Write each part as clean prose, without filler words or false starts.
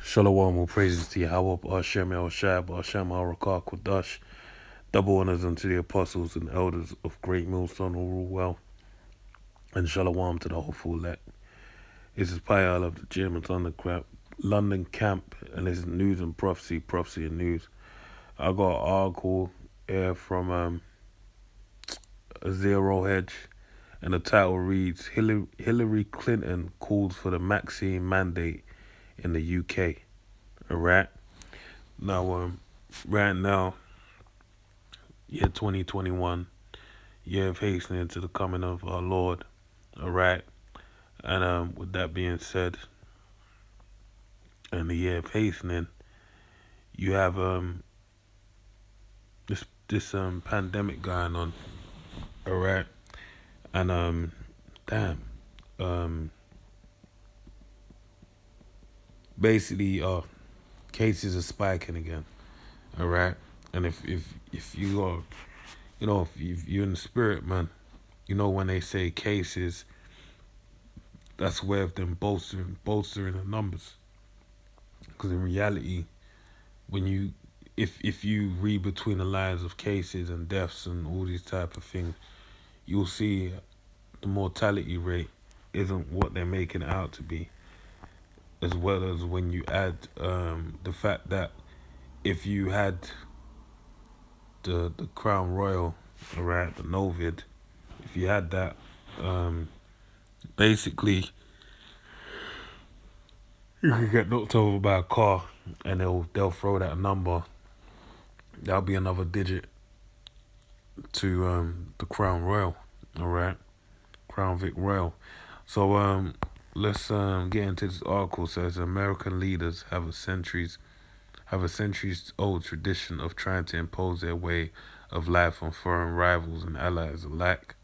Shalom, all praises to Yahweh, Hashem El Shai, Hashem Harakah Kodash. Double honors unto the apostles and elders of Great Millstone who rule well. And shalom to the hopeful elect. This is Payal of the Gym. It's on the London camp, and this is news and prophecy, prophecy and news. I got an article here from a Zero Hedge, and the title reads Hillary Clinton calls for the vaccine mandate in the UK. Alright? Now, right now, year 2021, year of hastening to the coming of our Lord. Alright? And with that being said, in the year of hastening, you have this pandemic going on. Alright? And damn. Basically cases are spiking again. Alright? And if you are, if you're in the spirit, man, when they say cases, that's a way of them bolstering the numbers. Because in reality, when you, if you read between the lines of cases and deaths and all these type of things, you'll see the mortality rate isn't what they're making it out to be. As well as when you add the fact that if you had the Crown Royal, alright, the Novid, if you had that, basically you could get knocked over by a car and they'll throw that number. That'll be another digit to the Crown Royal, alright, Crown Vic Royal. So let's get into this article. It says American leaders have a centuries old tradition of trying to impose their way of life on foreign rivals and allies alike.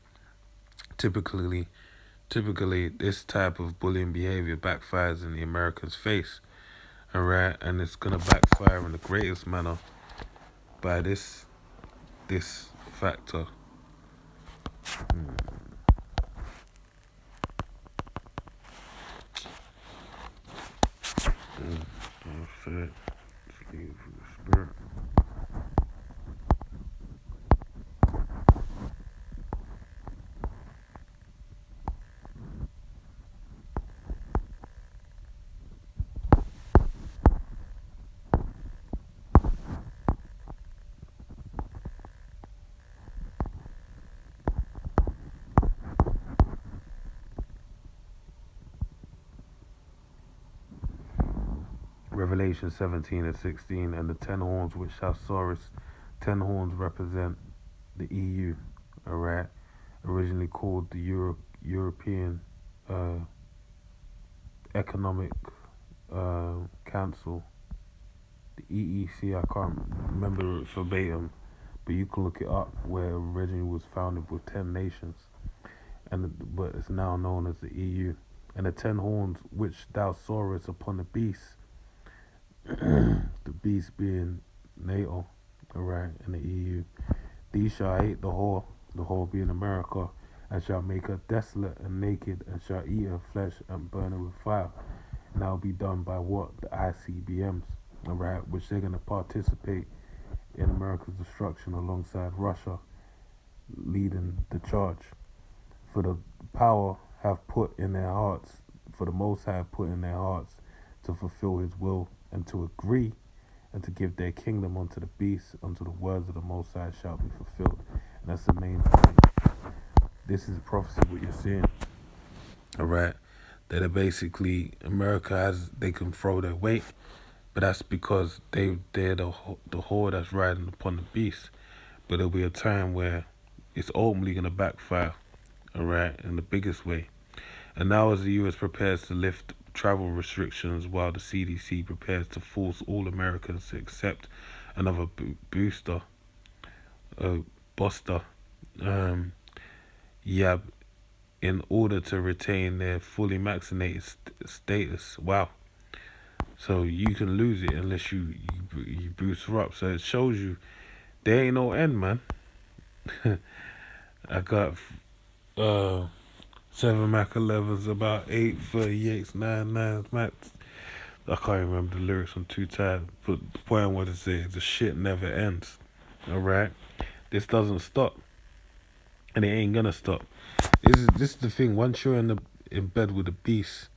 Typically, this type of bullying behavior backfires in the Americans' face, alright, and it's gonna backfire in the greatest manner by this factor. Spirit. Revelation 17 and 16, and the 10 horns which thou sawest, 10 horns represent the EU, alright, originally called the European Economic Council, the EEC. I can't remember it verbatim, but you can look it up, where it originally was founded with 10 nations, but it's now known as the EU. And the 10 horns which thou sawest upon the beast, the beast being NATO, alright, and the EU, these shall hate the whore being America, and shall make her desolate and naked, and shall eat her flesh and burn her with fire. And that will be done by what? The ICBMs, alright, which they're going to participate in America's destruction alongside Russia, leading the charge. For the power have put in their hearts, for the Most High have put in their hearts to fulfill his will and to agree and to give their kingdom unto the beast, unto the words of the Most High shall be fulfilled. And that's the main point. This is prophecy, what you're seeing. Alright? That are basically, they can throw their weight, but that's because they're the whore that's riding upon the beast. But there'll be a time where it's ultimately going to backfire, alright, in the biggest way. And now as the US prepares to lift travel restrictions while the CDC prepares to force all Americans to accept another booster, in order to retain their fully vaccinated status. Wow. So you can lose it unless you booster up. So it shows you there ain't no end, man. I got 7 Mac 11s, about 8 38s, 9 9s max. I can't remember the lyrics, I'm too tired. But the point I want to say is the shit never ends. Alright? This doesn't stop. And it ain't gonna stop. This is the thing. Once you're in bed with the beast,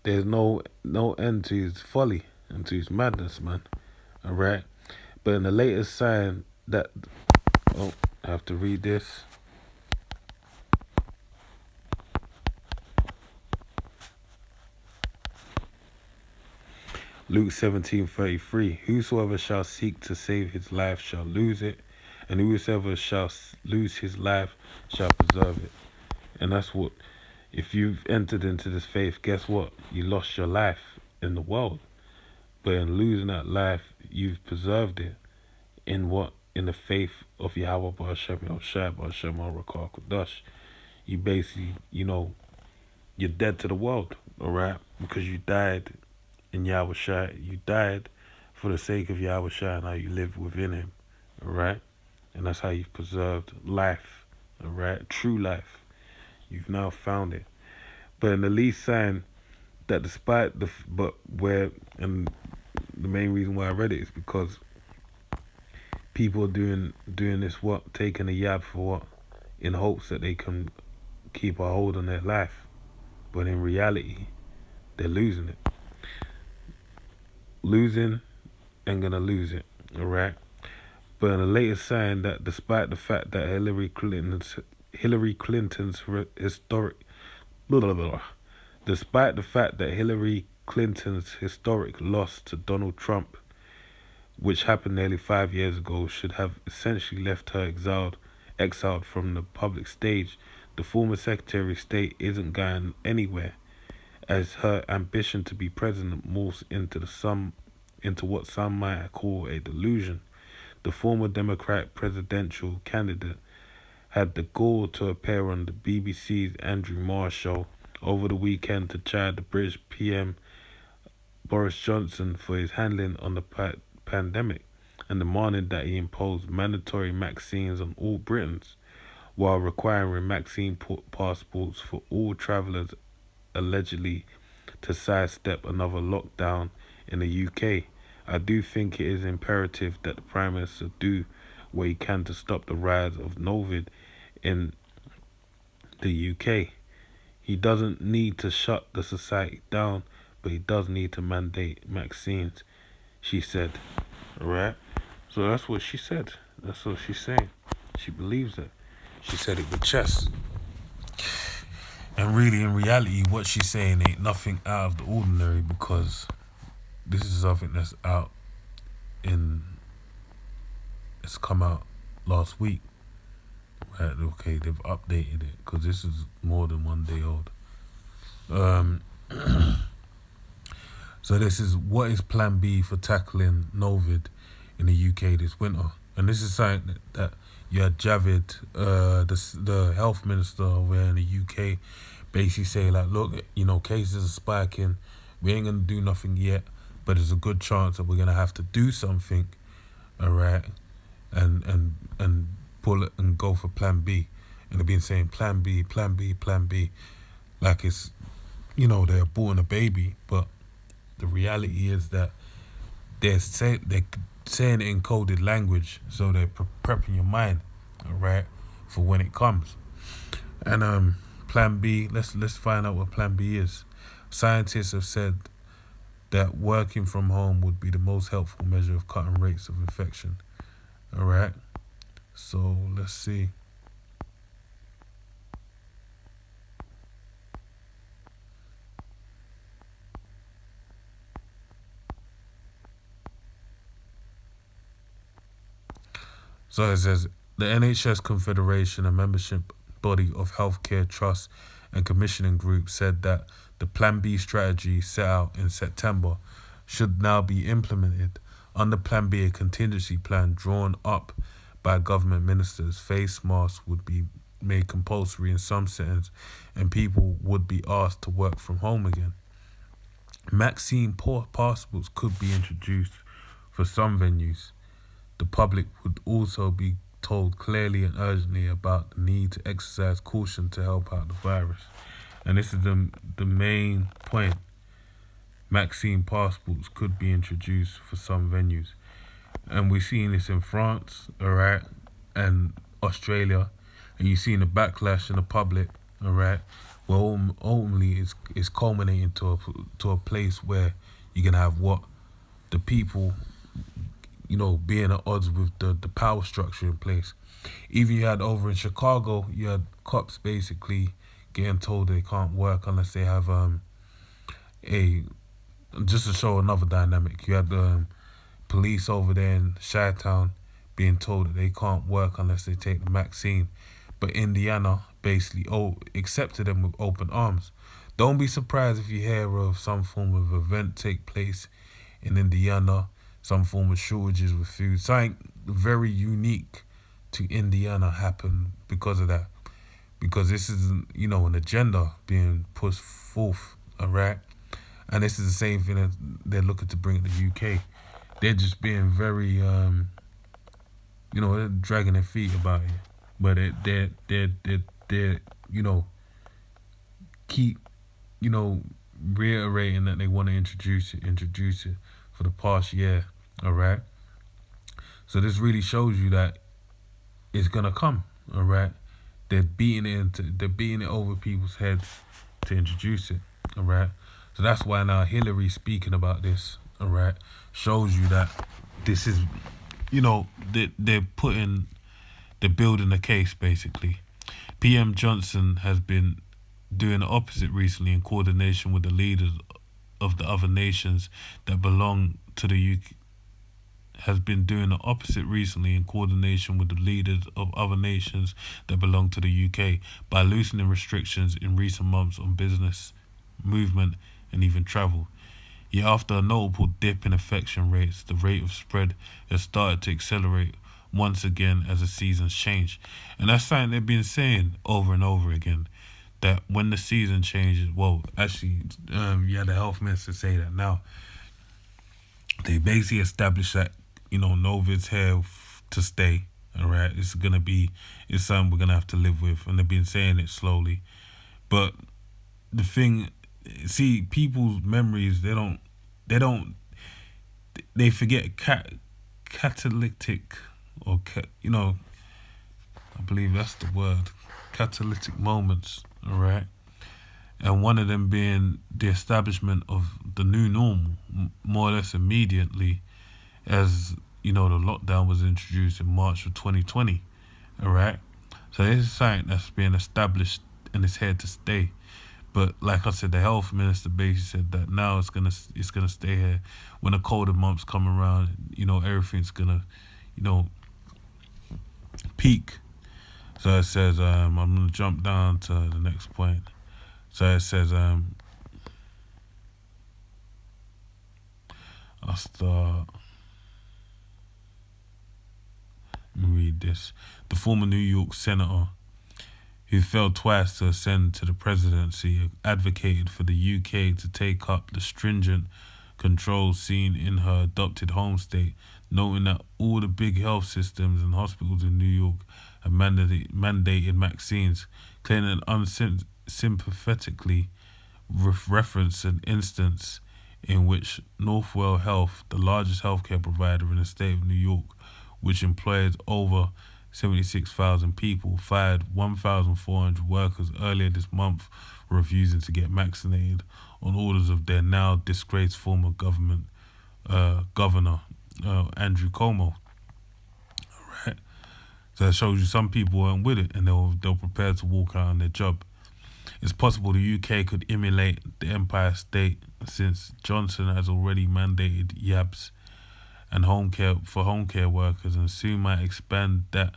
there's no end to his folly and to his madness, man. Alright? But in the latest sign that I have to read this. Luke 17:33. Whosoever shall seek to save his life shall lose it, and whosoever shall lose his life shall preserve it. And that's what, if you've entered into this faith, guess what? You lost your life in the world. But in losing that life, you've preserved it in what? In the faith of Yahweh Ba'ashem Yahushua Ba'ashem Rakah Kodash. You basically, you're dead to the world, alright? Because you died in Yahushua. You died for the sake of Yahushua, and now you live within him, alright? And that's how you've preserved life, alright? True life. You've now found it. But in the least sign that despite and the main reason why I read it is because people are doing this taking a yab for what? In hopes that they can keep a hold on their life. But in reality, they're losing it. Losing and gonna lose it, alright? But in the latest sign that despite the fact that Hillary Clinton's despite the fact that Hillary Clinton's historic loss to Donald Trump, which happened nearly 5 years ago, should have essentially left her exiled from the public stage, the former Secretary of State isn't going anywhere, as her ambition to be president morphs into what some might call a delusion. The former Democratic presidential candidate had the gall to appear on the BBC's Andrew Marr show over the weekend to chide the British PM Boris Johnson for his handling on the pandemic and demanding that he impose mandatory vaccines on all Britons, while requiring vaccine passports for all travellers, allegedly to sidestep another lockdown in the UK. I do think it is imperative that the Prime Minister do what he can to stop the rise of Novid in the UK. He doesn't need to shut the society down, but he does need to mandate vaccines, she said. Alright? So that's what she said. That's what she's saying. She believes it. She said it with chest. And really, in reality, what she's saying ain't nothing out of the ordinary, because this is something that's it's come out last week. Right, okay, they've updated it because this is more than 1 day old. So this is what is Plan B for tackling Novid in the UK this winter, and this is something that you had Javid, the health minister over here in the UK, basically say like, look, cases are spiking. We ain't gonna do nothing yet, but there's a good chance that we're gonna have to do something, all right, and pull it and go for Plan B. And they've been saying Plan B, Plan B, Plan B, like it's, they're aborting a baby. But the reality is that they're saying it in coded language, so they're prepping your mind, all right, for when it comes. And Plan B, let's find out what Plan B is. Scientists have said that working from home would be the most helpful measure of cutting rates of infection. All right, so let's see. So it says, the NHS Confederation, a membership body of healthcare trusts and commissioning groups, said that the Plan B strategy set out in September should now be implemented. Under Plan B, a contingency plan drawn up by government ministers, face masks would be made compulsory in some settings and people would be asked to work from home again. Vaccine passports could be introduced for some venues. The public would also be told clearly and urgently about the need to exercise caution to help out the virus. And this is the main point. vaccine passports could be introduced for some venues. And we're seeing this in France, all right, and Australia, and you're seeing the backlash in the public, all right. Well, ultimately, it's culminating to a place where you're gonna have what the people, being at odds with the power structure in place. Even you had over in Chicago, you had cops basically getting told they can't work unless they have a just to show another dynamic. You had police over there in Chi-Town being told that they can't work unless they take the vaccine. But Indiana basically accepted them with open arms. Don't be surprised if you hear of some form of event take place in Indiana, some form of shortages with food. Something very unique to Indiana happened because of that. Because this is, an agenda being pushed forth, all right? And this is the same thing that they're looking to bring to the UK. They're just being very, they're dragging their feet about it. But they keep, you know, reiterating that they want to introduce it for the past year, all right? So this really shows you that it's gonna come, all right? They're beating it over people's heads to introduce it, all right? So that's why now Hillary speaking about this, all right, shows you that this is, they're building a case basically. PM Johnson has been doing the opposite recently in coordination with the leaders of the other nations that belong to the UK. Has been doing the opposite recently in coordination with the leaders of other nations that belong to the UK by loosening restrictions in recent months on business, movement, and even travel. Yet after a notable dip in infection rates, the rate of spread has started to accelerate once again as the seasons change. And that's something they've been saying over and over again, that when the season changes, the health minister say that now. They basically established that, Novid's here to stay, all right? It's something we're going to have to live with, and they've been saying it slowly. But the thing, see, people's memories, they forget catalytic, I believe that's the word, catalytic moments, all right? And one of them being the establishment of the new normal, more or less immediately, as the lockdown was introduced in March of 2020. All right, so this is something that's being established and it's here to stay. But like I said, the health minister basically said that now it's gonna stay here. When the colder months come around, everything's gonna, peak. So it says, I'm gonna jump down to the next point. So it says, I'll start. Let me read this. The former New York senator, who failed twice to ascend to the presidency, advocated for the UK to take up the stringent controls seen in her adopted home state, noting that all the big health systems and hospitals in New York have mandated vaccines. Clinton unsympathetically referenced an instance in which Northwell Health, the largest healthcare provider in the state of New York, which employs over 76,000 people, fired 1,400 workers earlier this month for refusing to get vaccinated on orders of their now disgraced former governor, Andrew Cuomo. Right? So that shows you some people weren't with it and they're prepared to walk out on their job. It's possible the UK could emulate the Empire State since Johnson has already mandated YABs and home care workers, and soon might expand that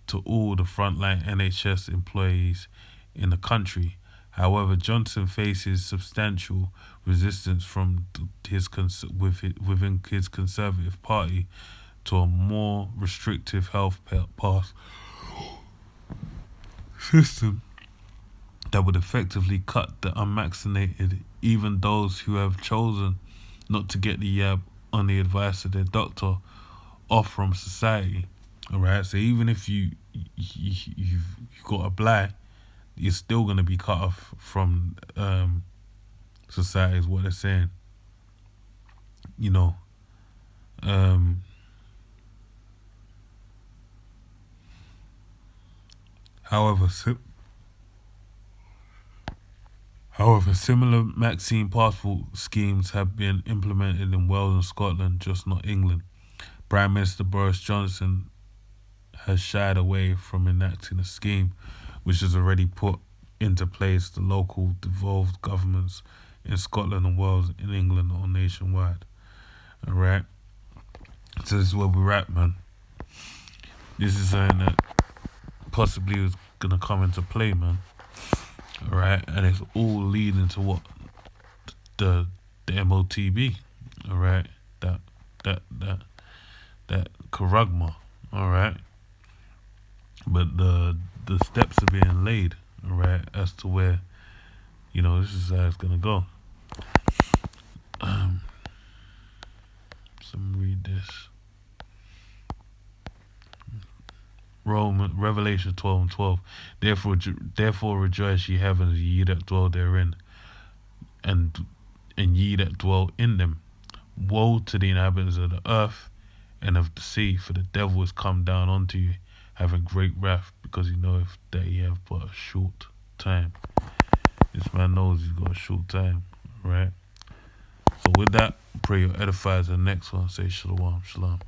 to all the frontline NHS employees in the country. However, Johnson faces substantial resistance from within his Conservative Party to a more restrictive health pass system that would effectively cut the unvaccinated, even those who have chosen not to get the jab on the advice of their doctor, off from society. All right, so even if you've got a blight, you're still gonna be cut off from society, is what they're saying. you know, um, however, similar vaccine passport schemes have been implemented in Wales and Scotland, just not England. Prime Minister Boris Johnson has shied away from enacting a scheme which has already put into place the local devolved governments in Scotland and Wales, in England, or nationwide. Alright? So this is where we're at, man. This is something that possibly is gonna come into play, man. Alright? And it's all leading to what? The MOTB. Alright? That that that Karagma. Alright? But the steps are being laid, alright, as to where, this is how it's gonna go. So let me read this. Revelation 12:12. Therefore rejoice, ye heavens, ye that dwell therein, and ye that dwell in them. Woe to the inhabitants of the earth and of the sea, for the devil is come down unto you, having great wrath, because he knoweth that he have but a short time. This man knows he's got a short time, right? So with that, pray you're edified to the next one. Say shalom, shalom.